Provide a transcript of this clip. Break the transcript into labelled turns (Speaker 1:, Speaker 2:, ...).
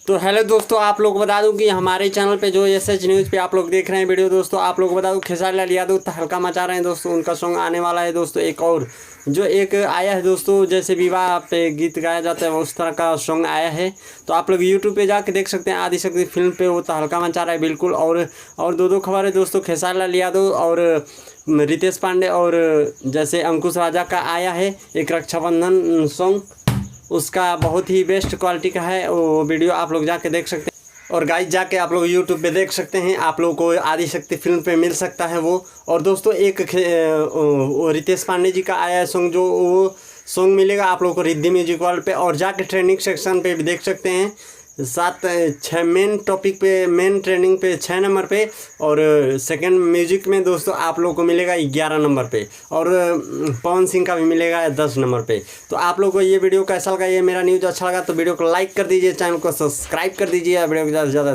Speaker 1: तो हेलो दोस्तों, आप लोग को बता दूं कि हमारे चैनल पे जो एसएच न्यूज़ पे आप लोग देख रहे हैं वीडियो दोस्तों, आप लोग को बता दूं खेसारी लाल यादव तहलका मचा रहे हैं दोस्तों। उनका सॉन्ग आने वाला है दोस्तों। एक और जो एक आया है दोस्तों, जैसे विवाह पे गीत गाया जाता है उस तरह का सॉन्ग आया है। तो आप लोग यूट्यूब पे जाके देख सकते हैं। आदिशक्ति फिल्म पे वो तहलका मचा रहा है बिल्कुल। और दो खबर है दोस्तों, खेसारी लाल यादव और रितेश पांडे और जैसे अंकुश राजा का आया है एक रक्षाबंधन सॉन्ग। उसका बहुत ही बेस्ट क्वालिटी का है वो वीडियो, आप लोग जाके देख सकते हैं। और गाइस जाके आप लोग यूट्यूब पे देख सकते हैं, आप लोगों को आदिशक्ति फिल्म पे मिल सकता है वो। और दोस्तों एक रितेश पांडे जी का आया है सॉन्ग, जो वो सॉन्ग मिलेगा आप लोगों को रिद्धि म्यूजिक वर्ल्ड पे। और जाके ट्रेंडिंग सेक्शन पे भी देख सकते हैं। 6 मेन टॉपिक पे, मेन ट्रेंडिंग पे 6 नंबर पे। और सेकंड म्यूजिक में दोस्तों आप लोगों को मिलेगा 11 नंबर पे। और पवन सिंह का भी मिलेगा 10 नंबर पे। तो आप लोगों को ये वीडियो कैसा लगा, ये मेरा न्यूज़ अच्छा लगा तो वीडियो को लाइक कर दीजिए, चैनल को सब्सक्राइब कर दीजिए, वीडियो को ज़्यादा से ज़्यादा